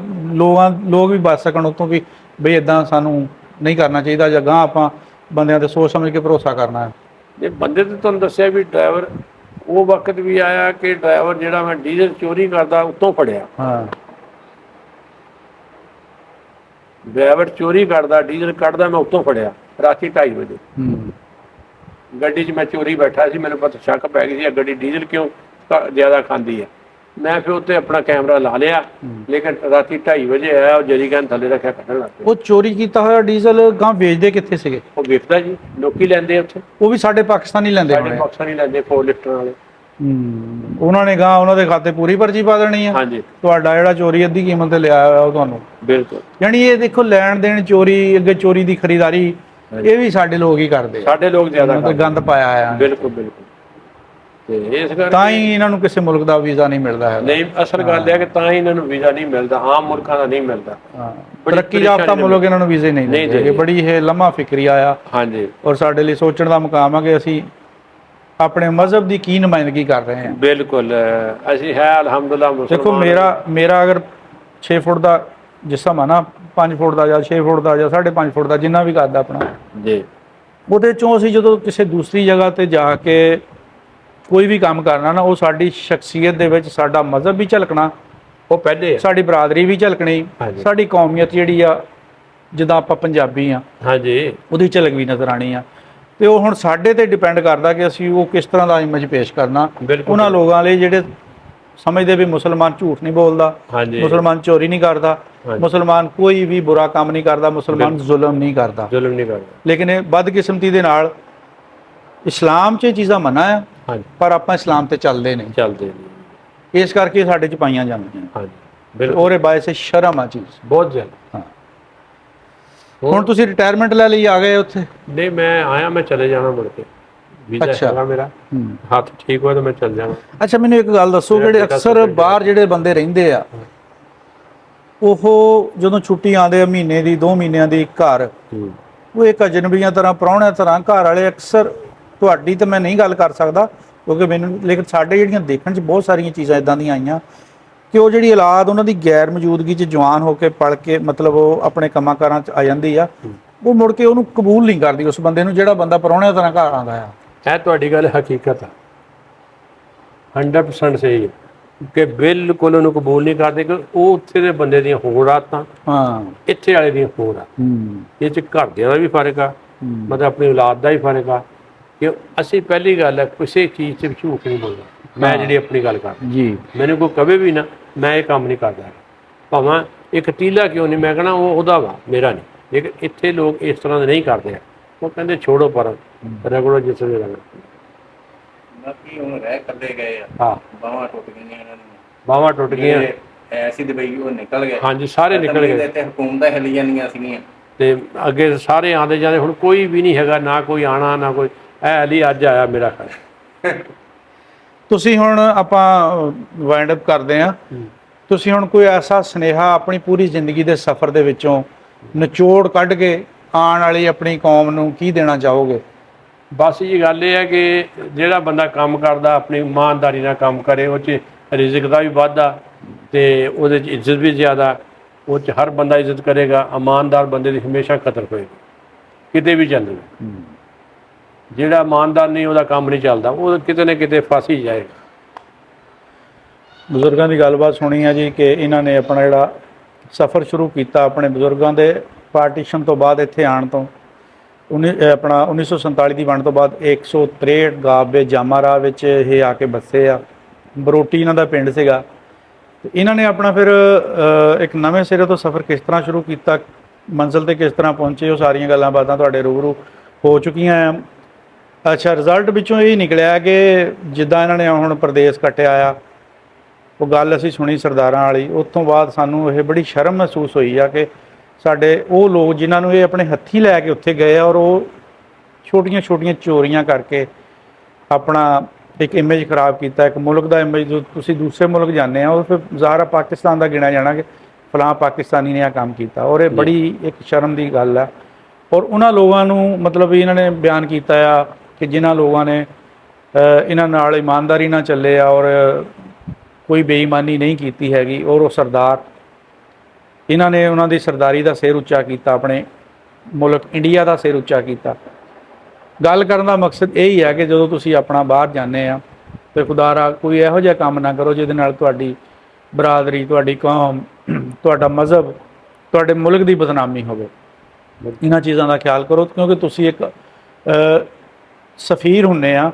ਲੋਕ ਵੀ ਬਚ ਸਕਣ ਉਤੋਂ ਵੀ ਬਈ ਇਦਾਂ ਸਾਨੂੰ ਨਹੀਂ ਕਰਨਾ ਚਾਹੀਦਾ, ਜਾਂ ਗਾਂ ਆਪਾਂ ਬੰਦਿਆਂ ਤੇ ਸੋਚ ਸਮਝ ਕੇ ਭਰੋਸਾ ਕਰਨਾ ਹੈ। ਜੇ ਬੰਦੇ ਤੇ ਤੁਹਾਨੂੰ ਦੱਸਿਆ ਵੀ ਡਰਾਈਵਰ, ਉਹ ਵਕਤ ਵੀ ਆਇਆ ਕਿ ਡਰਾਈਵਰ ਜਿਹੜਾ ਮੈਂ ਡੀਜ਼ਲ ਚੋਰੀ ਕਰਦਾ ਉੱਤੋਂ ਫੜਿਆ। ਹਾਂ, ਡਰਾਈਵਰ ਚੋਰੀ ਕਰਦਾ, ਡੀਜ਼ਲ ਕੱਢਦਾ, ਮੈਂ ਉੱਤੋਂ ਫੜਿਆ ਰਾਤੀ 2:30 ਵਜੇ। ਗੱਡੀ 'ਚ ਮੈਂ ਚੋਰੀ ਬੈਠਾ ਸੀ, ਮੈਨੂੰ ਪਤਾ ਸ਼ੱਕ ਪੈ ਗਈ ਸੀ ਗੱਡੀ ਡੀਜ਼ਲ ਕਿਉਂ ਜ਼ਿਆਦਾ ਖਾਂਦੀ ਹੈ। ਮੈਂ ਫਿਰ ਉੱਤੇ ਆਪਣਾ ਕੈਮਰਾ ਲਾ ਲਿਆ, ਲੇਕਿਨ ਰਾਤੀ 2:30 ਵਜੇ ਆਇਆ, ਉਹ ਜਰੀਕਨ ਥੱਲੇ ਰੱਖਿਆ, ਕੱਢਣ ਲੱਗ ਪਿਆ। ਉਹ ਚੋਰੀ ਕੀਤਾ ਹੋਇਆ ਡੀਜ਼ਲ ਗਾਂ ਵੇਚਦੇ ਕਿੱਥੇ ਸੀਗੇ? ਉਹ ਵੇਚਦਾ ਜੀ, ਲੋਕੀ ਲੈਂਦੇ ਆ ਉੱਥੇ। ਉਹ ਵੀ ਸਾਡੇ ਪਾਕਿਸਤਾਨੀ ਲੈਂਦੇ ਸਾਡੇ ਹੋਣੇ। ਪਾਕਿਸਤਾਨੀ ਲੈਂਦੇ 4 ਲੀਟਰ ਵਾਲੇ। ਉਹਨਾਂ ਨੇ ਗਾਂ ਉਹਨਾਂ ਦੇ ਖਾਤੇ ਪੂਰੀ ਪਰਚੀ ਪਾ ਦੇਣੀ ਆ। ਹਾਂਜੀ ਤੁਹਾਡਾ ਜਿਹੜਾ ਚੋਰੀ ਅੱਧੀ ਕੀਮਤ ਤੇ ਲਿਆ ਹੋਇਆ ਉਹ ਤੁਹਾਨੂੰ। ਬਿਲਕੁਲ। ਯਾਨੀ ਇਹ ਦੇਖੋ, ਲੈਣ ਦੇਣ, ਚੋਰੀ, ਅੱਗੇ ਚੋਰੀ ਦੀ ਖਰੀਦਾਰੀ, ਇਹ ਵੀ ਸਾਡੇ ਲੋਕ ਹੀ ਕਰਦੇ ਆ। ਸਾਡੇ ਲੋਕ ਜ਼ਿਆਦਾ ਇਹਨਾਂ ਤੇ ਗੰਦ ਪਾਇਆ ਆ। ਬਿਲਕੁਲ ਬਿਲਕੁਲ। ਤੇ ਇਸ ਕਰਕੇ ਤਾਂ ਹੀ ਇਹਨਾਂ ਨੂੰ ਕਿਸੇ ਮੁਲਕ ਦਾ ਵੀਜ਼ਾ ਨਹੀਂ ਮਿਲਦਾ ਹੈ। ਨਹੀਂ, ਅਸਲ ਗੱਲ ਇਹ ਹੈ ਕਿ ਤਾਂ ਹੀ ਇਹਨਾਂ ਨੂੰ ਵੀਜ਼ਾ ਨਹੀਂ ਮਿਲਦਾ, ਆਮ ਮੁਲਕਾਂ ਦਾ ਨਹੀਂ ਮਿਲਦਾ। ਤਰੱਕੀ ਯਾਫਤਾ ਮੁਲਕ ਇਹਨਾਂ ਨੂੰ ਵੀਜ਼ੇ ਨਹੀਂ ਦਿੰਦੇ। ਇਹ ਬੜੀ ਇਹ ਲੰਮਾ ਫਿਕਰੀਆ ਆ। ਹਾਂਜੀ। ਔਰ ਸਾਡੇ ਲਈ ਸੋਚਣ ਦਾ ਮੁਕਾਮ ਹੈ ਕਿ ਅਸੀਂ ਆਪਣੇ ਮਜ਼ਹਬ ਦੀ ਕੀ ਨੁਮਾਇੰਦਗੀ ਕਰ ਰਹੇ ਹਾਂ। ਬਿਲਕੁਲ, ਅਸੀਂ ਹੈ ਅਲਹਮਦੁਲਿਲਾ ਮੁਸਲਮਾਨ। ਦੇਖੋ, ਮੇਰਾ ਅਗਰ 6 ਫੁੱਟ ਦਾ ਜਿਸਮ ਆ ਨਾ, 5 ਫੁੱਟ ਦਾ ਜਾਂ 6 ਫੁੱਟ ਦਾ ਜਾਂ 5.5 ਫੁੱਟ ਦਾ, ਜਿੰਨਾ ਵੀ ਕਰਦਾ ਆਪਣਾ ਜੀ, ਉਹਦੇ ਚੋਂ ਅਸੀਂ ਜਦੋਂ ਕਿਸੇ ਦੂਸਰੀ ਜਗ੍ਹਾ ਤੇ ਜਾ ਕੇ ਕੋਈ ਵੀ ਕੰਮ ਕਰਨਾ ਨਾ, ਉਹ ਸਾਡੀ ਸ਼ਖਸੀਅਤ ਦੇ ਵਿੱਚ ਸਾਡਾ ਮਜ਼ਹਬ ਵੀ ਝਲਕਣਾ, ਉਹ ਪਹਿਲੇ ਸਾਡੀ ਬਰਾਦਰੀ ਵੀ ਝਲਕਣੀ, ਸਾਡੀ ਕੌਮੀਅਤ ਜਿਹੜੀ ਆ, ਜਿੱਦਾਂ ਆਪਾਂ ਪੰਜਾਬੀ ਆ, ਹਾਂਜੀ, ਉਹਦੀ ਝਲਕ ਵੀ ਨਜ਼ਰ ਆਣੀ ਆ। ਤੇ ਉਹ ਹੁਣ ਸਾਡੇ ਤੇ ਡਿਪੈਂਡ ਕਰਦਾ ਕਿ ਅਸੀਂ ਉਹ ਕਿਸ ਤਰ੍ਹਾਂ ਦਾ ਇਮੇਜ ਪੇਸ਼ ਕਰਨਾ ਉਹਨਾਂ ਲੋਕਾਂ ਲਈ ਜਿਹੜੇ ਸਮਝਦੇ ਵੀ ਮੁਸਲਮਾਨ ਝੂਠ ਨਹੀਂ ਬੋਲਦਾ, ਮੁਸਲਮਾਨ ਚੋਰੀ ਨਹੀਂ ਕਰਦਾ, ਮੁਸਲਮਾਨ ਕੋਈ ਵੀ ਬੁਰਾ ਕੰਮ ਨਹੀਂ ਕਰਦਾ, ਮੁਸਲਮਾਨ ਜ਼ੁਲਮ ਨਹੀਂ ਕਰਦਾ। ਲੇਕਿਨ ਇਹ ਬਦਕਿਸਮਤੀ ਦੇ ਨਾਲ ਇਸਲਾਮ 'ਚ ਇਹ ਚੀਜ਼ਾਂ ਮਨਾ ਆ, ਪਰ ਆਪਾਂ ਇਸਲਾਮ ਤੇ ਚੱਲਦੇ ਨਹੀਂ। ਇਸ ਕਰਕੇ ਸਾਡੇ 'ਚ ਪਾਈਆਂ ਜਾਂਦੀਆਂ। ਉਹਦੇ ਬਾਇਸੇ ਸ਼ਰਮ ਆ ਚੀਜ਼ ਬਹੁਤ ਜ਼ਿਆਦਾ। ਹੁਣ ਤੁਸੀਂ ਰਿਟਾਇਰਮੈਂਟ ਲੈ ਲਈ ਆ ਗਏ ਉੱਥੇ? ਨਹੀਂ, ਮੈਂ ਆਇਆ, ਮੈਂ ਚਲੇ ਜਾਣਾ ਮੁੜ ਕੇ। ਵੀਜ਼ਾ ਹੈਗਾ ਮੇਰਾ, ਹੱਥ ਠੀਕ ਹੋਇਆ ਤਾਂ ਮੈਂ ਚੱਲ ਜਾਣਾ। ਅੱਛਾ, ਮੈਨੂੰ ਇੱਕ ਗੱਲ ਦੱਸੋ, ਜਿਹੜੇ ਅਕਸਰ ਬਾਹਰ ਜਿਹੜੇ ਬੰਦੇ ਰਹਿੰਦੇ ਆ, ਉਹ ਜਦੋਂ ਛੁੱਟੀ ਆਉਂਦੇ ਆ ਮਹੀਨੇ ਦੀ 2 ਮਹੀਨਿਆਂ ਦੀ ਘਰ, ਉਹ ਇੱਕ ਅਜਨਬੀਆਂ ਤਰ੍ਹਾਂ, ਪ੍ਰਾਹੁਣਿਆਂ ਤਰ੍ਹਾਂ ਘਰ ਵਾਲੇ ਅਕਸਰ, ਤੁਹਾਡੀ ਤਾਂ ਮੈਂ ਨਹੀਂ ਗੱਲ ਕਰ ਸਕਦਾ ਕਿਉਂਕਿ ਮੈਨੂੰ, ਲੇਕਿਨ ਸਾਡੇ ਜਿਹੜੀਆਂ ਦੇਖਣ 'ਚ ਬਹੁਤ ਸਾਰੀਆਂ ਚੀਜ਼ਾਂ ਇੱਦਾਂ ਦੀਆਂ ਆਈਆਂ ਕਿ ਉਹ ਜਿਹੜੀ ਔਲਾਦ ਉਹਨਾਂ ਦੀ ਗੈਰ ਮੌਜੂਦਗੀ 'ਚ ਜਵਾਨ ਹੋ ਕੇ ਪਲ ਕੇ, ਮਤਲਬ ਉਹ ਆਪਣੇ ਕੰਮਾਂ ਕਾਰਾਂ 'ਚ ਆ ਜਾਂਦੀ ਆ, ਉਹ ਮੁੜ ਕੇ ਉਹਨੂੰ ਕਬੂਲ ਨਹੀਂ ਕਰਦੀ ਉਸ ਬੰਦੇ ਨੂੰ, ਜਿਹੜਾ ਬੰਦਾ ਪ੍ਰਾਹੁਣਿਆਂ ਤਰ੍ਹਾਂ ਘਰ ਆਉਂਦਾ ਆ। ਇਹ ਤੁਹਾਡੀ ਗੱਲ ਹਕੀਕਤ ਆ, 100% ਸਹੀ ਹੈ ਕਿ ਬਿਲਕੁਲ ਉਹਨੂੰ ਕਬੂਲ ਨਹੀਂ ਕਰਦੇ ਕਿ ਉਹ ਉੱਥੇ ਦੇ ਬੰਦੇ ਦੀਆਂ ਹੋਰ ਆਦਤਾਂ, ਇੱਥੇ ਵਾਲੇ ਦੀਆਂ ਹੋਰ ਆ। ਇਹ 'ਚ ਘਰਦਿਆਂ ਦਾ ਵੀ ਫਰਕ ਆ, ਮਤਲਬ ਆਪਣੀ ਔਲਾਦ ਦਾ ਹੀ ਫਰਕ ਆ ਕਿ ਅਸੀਂ ਪਹਿਲੀ ਗੱਲ ਹੈ ਕਿਸੇ ਚੀਜ਼ 'ਚ ਝੂਠ ਨਹੀਂ ਬੋਲਦਾ। ਮੈਂ ਜਿਹੜੀ ਆਪਣੀ ਗੱਲ ਕਰਦਾ ਜੀ, ਮੈਨੂੰ ਕੋਈ ਕਵੇ ਵੀ ਨਾ, ਮੈਂ ਇਹ ਕੰਮ ਨਹੀਂ ਕਰਦਾ, ਭਾਵੇਂ ਇੱਕ ਤੀਲਾ ਕਿਉਂ ਨਹੀਂ, ਮੈਂ ਕਹਣਾ ਉਹ ਉਹਦਾ ਵਾ, ਮੇਰਾ ਨਹੀਂ। ਲੇਕਿਨ ਇੱਥੇ ਲੋਕ ਇਸ ਤਰ੍ਹਾਂ ਦੇ ਨਹੀਂ ਕਰਦੇ ਆ, ਉਹ ਕਹਿੰਦੇ ਛੋੜੋ ਪਰ ਰਗੜੋ ਜਿਸ ਵੇਲੇ ਰਗੜੋ। ਬਾਕੀ ਹੁਣ ਰਹਿ ਕੱਲੇ ਗਏ ਆ, ਹਾਂ, ਬਾਹਾਂ ਟੁੱਟ ਗਈਆਂ ਇਹਨਾਂ ਦੀਆਂ, ਬਾਹਾਂ ਟੁੱਟ ਗਈਆਂ ਐਸੀ ਦੁਬਈ ਉਹ ਨਿਕਲ ਗਏ। ਹਾਂਜੀ, ਸਾਰੇ ਨਿਕਲ ਗਏ। ਤੇ ਹਕੂਮਤਾਂ ਹਿੱਲ ਜਾਂਦੀਆਂ ਸੀਗੀਆਂ ਤੇ ਅੱਗੇ ਸਾਰੇ ਆਉਂਦੇ ਜਾਂਦੇ, ਹੁਣ ਕੋਈ ਵੀ ਨਹੀਂ ਹੈਗਾ, ਨਾ ਕੋਈ ਆਣਾ ਨਾ ਕੋਈ। ਇਹ ਅਲੀ ਅੱਜ ਆਇਆ ਮੇਰਾ ਘਰ। ਤੁਸੀਂ ਹੁਣ ਆਪਾਂ ਵਾਈਂਡ ਅਪ ਕਰਦੇ ਆ, ਤੁਸੀਂ ਹੁਣ ਕੋਈ ਐਸਾ ਸੁਨੇਹਾ ਆਪਣੀ ਪੂਰੀ ਜ਼ਿੰਦਗੀ ਦੇ ਸਫ਼ਰ ਦੇ ਵਿੱਚੋਂ ਨਿਚੋੜ ਕੱਢ ਕੇ ਆਉਣ ਵਾਲੀ ਆਪਣੀ ਕੌਮ ਨੂੰ ਕੀ ਦੇਣਾ ਚਾਹੋਗੇ? ਬਸ ਇਹ ਗੱਲ ਇਹ ਹੈ ਕਿ ਜਿਹੜਾ ਬੰਦਾ ਕੰਮ ਕਰਦਾ ਆਪਣੀ ਇਮਾਨਦਾਰੀ ਨਾਲ ਕੰਮ ਕਰੇ, ਉਹ 'ਚ ਰਿਜ਼ਕ ਦਾ ਵੀ ਵਾਧਾ ਤੇ ਉਹਦੇ 'ਚ ਇੱਜ਼ਤ ਵੀ ਜ਼ਿਆਦਾ, ਉਹ 'ਚ ਹਰ ਬੰਦਾ ਇੱਜ਼ਤ ਕਰੇਗਾ। ਇਮਾਨਦਾਰ ਬੰਦੇ ਦੀ ਹਮੇਸ਼ਾ ਕਦਰ ਹੋਏਗੀ ਕਿਤੇ ਵੀ ਚੱਲੇ। ਜਿਹੜਾ ਇਮਾਨਦਾਰ ਨਹੀਂ, ਉਹਦਾ ਕੰਮ ਨਹੀਂ ਚੱਲਦਾ, ਉਹ ਕਿਤੇ ਨਾ ਕਿਤੇ ਫਸ ਹੀ ਜਾਏਗਾ। ਬਜ਼ੁਰਗਾਂ ਦੀ ਗੱਲਬਾਤ ਸੁਣੀ ਆ ਜੀ ਕਿ ਇਹਨਾਂ ਨੇ ਆਪਣਾ ਜਿਹੜਾ ਸਫ਼ਰ ਸ਼ੁਰੂ ਕੀਤਾ ਆਪਣੇ ਬਜ਼ੁਰਗਾਂ ਦੇ ਪਾਰਟੀਸ਼ਨ ਤੋਂ ਬਾਅਦ ਇੱਥੇ ਆਉਣ ਤੋਂ, ਆਪਣਾ 1947 ਦੀ ਵੰਡ ਤੋਂ ਬਾਅਦ 163 ਗਾਬੇ ਜਾਮਾਰਾ ਵਿੱਚ ਇਹ ਆ ਕੇ ਬੱਸੇ ਆ। ਬਰੋਟੀ ਇਹਨਾਂ ਦਾ ਪਿੰਡ ਸੀਗਾ। ਤੇ ਇਹਨਾਂ ਨੇ ਆਪਣਾ ਫਿਰ ਇੱਕ ਨਵੇਂ ਸਿਰੇ ਤੋਂ ਸਫ਼ਰ ਕਿਸ ਤਰ੍ਹਾਂ ਸ਼ੁਰੂ ਕੀਤਾ, ਮੰਜ਼ਿਲ ਤੇ ਕਿਸ ਤਰ੍ਹਾਂ ਪਹੁੰਚੇ, ਉਹ ਸਾਰੀਆਂ ਗੱਲਾਂ ਬਾਤਾਂ ਤੁਹਾਡੇ ਰੂਬਰੂ ਹੋ ਚੁੱਕੀਆਂ ਆ। ਅੱਛਾ, ਰਿਜ਼ਲਟ ਵਿੱਚੋਂ ਇਹ ਨਿਕਲਿਆ ਕਿ ਜਿੱਦਾਂ ਇਹਨਾਂ ਨੇ ਹੁਣ ਪ੍ਰਦੇਸ਼ ਕੱਟਿਆ ਆ, ਉਹ ਗੱਲ ਅਸੀਂ ਸੁਣੀ ਸਰਦਾਰਾਂ ਵਾਲੀ, ਉਸ ਤੋਂ ਬਾਅਦ ਸਾਨੂੰ ਇਹ ਬੜੀ ਸ਼ਰਮ ਮਹਿਸੂਸ ਹੋਈ ਆ ਕਿ ਸਾਡੇ ਉਹ ਲੋਕ ਜਿਨ੍ਹਾਂ ਨੂੰ ਇਹ ਆਪਣੇ ਹੱਥੀਂ ਲੈ ਕੇ ਉੱਥੇ ਗਏ ਔਰ ਉਹ ਛੋਟੀਆਂ ਛੋਟੀਆਂ ਚੋਰੀਆਂ ਕਰਕੇ ਆਪਣਾ ਇੱਕ ਇਮੇਜ ਖਰਾਬ ਕੀਤਾ, ਇੱਕ ਮੁਲਕ ਦਾ ਇਮੇਜ। ਜੋ ਤੁਸੀਂ ਦੂਸਰੇ ਮੁਲਕ ਜਾਂਦੇ ਆ, ਉਹ ਫਿਰ ਜ਼ਾਹਰ ਪਾਕਿਸਤਾਨ ਦਾ ਗਿਣਿਆ ਜਾਣਾ ਕਿ ਫਲਾਂ ਪਾਕਿਸਤਾਨੀ ਨੇ ਇਹ ਕੰਮ ਕੀਤਾ, ਔਰ ਇਹ ਬੜੀ ਇੱਕ ਸ਼ਰਮ ਦੀ ਗੱਲ ਆ। ਔਰ ਉਹਨਾਂ ਲੋਕਾਂ ਨੂੰ ਮਤਲਬ ਇਹਨਾਂ ਨੇ ਬਿਆਨ ਕੀਤਾ ਆ ਕਿ ਜਿਨ੍ਹਾਂ ਲੋਕਾਂ ਨੇ ਇਹਨਾਂ ਨਾਲ ਇਮਾਨਦਾਰੀ ਨਾਲ ਚੱਲੇ ਆ ਔਰ ਕੋਈ ਬੇਈਮਾਨੀ ਨਹੀਂ ਕੀਤੀ ਹੈਗੀ, ਔਰ ਉਹ ਸਰਦਾਰ, ਇਹਨਾਂ ਨੇ ਉਹਨਾਂ ਦੀ ਸਰਦਾਰੀ ਦਾ ਸਿਰ ਉੱਚਾ ਕੀਤਾ, ਆਪਣੇ ਮੁਲਕ ਇੰਡੀਆ ਦਾ ਸਿਰ ਉੱਚਾ ਕੀਤਾ। ਗੱਲ ਕਰਨ ਦਾ ਮਕਸਦ ਇਹ ਹੀ ਹੈ ਕਿ ਜਦੋਂ ਤੁਸੀਂ ਆਪਣਾ ਬਾਹਰ ਜਾਂਦੇ ਆ ਤੇ ਖੁਦਾਰਾ ਕੋਈ ਇਹੋ ਜਿਹਾ ਕੰਮ ਨਾ ਕਰੋ ਜਿਹਦੇ ਨਾਲ ਤੁਹਾਡੀ ਬਰਾਦਰੀ, ਤੁਹਾਡੀ ਕੌਮ, ਤੁਹਾਡਾ ਮਜ਼ਹਬ, ਤੁਹਾਡੇ ਮੁਲਕ ਦੀ ਬਦਨਾਮੀ ਹੋਵੇ। ਇਹਨਾਂ ਚੀਜ਼ਾਂ ਦਾ ਖਿਆਲ ਕਰੋ, ਕਿਉਂਕਿ ਤੁਸੀਂ ਇੱਕ ਸਫੀਰ ਹੁੰਨੇ ਆ,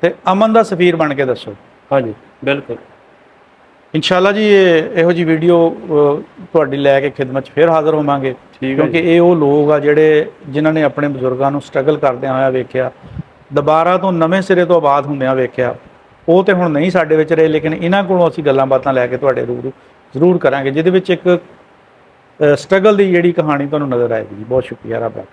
ਤੇ ਅਮਨ ਦਾ ਸਫੀਰ ਬਣ ਕੇ ਦੱਸੋ। ਹਾਂਜੀ, ਬਿਲਕੁਲ। ਇਨਸ਼ਾਅੱਲਾ ਜੀ ਇਹੋ ਜੀ ਵੀਡੀਓ ਤੁਹਾਡੀ ਲੈ ਕੇ ਖਿਦਮਤ 'ਚ ਫਿਰ ਹਾਜ਼ਰ ਹੋਵਾਂਗੇ, ਠੀਕ ਹੈ ਕਿਉਂਕਿ ਇਹ ਉਹ ਲੋਕ ਆ ਜਿਹੜੇ ਜਿਨ੍ਹਾਂ ਨੇ ਆਪਣੇ ਬਜ਼ੁਰਗਾਂ ਨੂੰ ਸਟਰਗਲ ਕਰਦਿਆਂ ਹੋਇਆ ਵੇਖਿਆ, ਦੁਬਾਰਾ ਤੋਂ ਨਵੇਂ ਸਿਰੇ ਤੋਂ ਆਬਾਦ ਹੁੰਦਿਆਂ ਵੇਖਿਆ। ਉਹ ਤੇ ਹੁਣ ਨਹੀਂ ਸਾਡੇ ਵਿੱਚ ਰਹੇ, ਲੇਕਿਨ ਇਹਨਾਂ ਕੋਲੋਂ ਅਸੀਂ ਗੱਲਾਂ ਬਾਤਾਂ ਲੈ ਕੇ ਤੁਹਾਡੇ ਰੂਬਰੂ ਜ਼ਰੂਰ ਕਰਾਂਗੇ, ਜਿਹਦੇ ਵਿੱਚ ਇੱਕ ਸਟਰਗਲ ਦੀ ਜਿਹੜੀ ਕਹਾਣੀ ਤੁਹਾਨੂੰ ਨਜ਼ਰ ਆਏਗੀ। ਬਹੁਤ ਸ਼ੁਕਰੀਆ ਰੱਬ।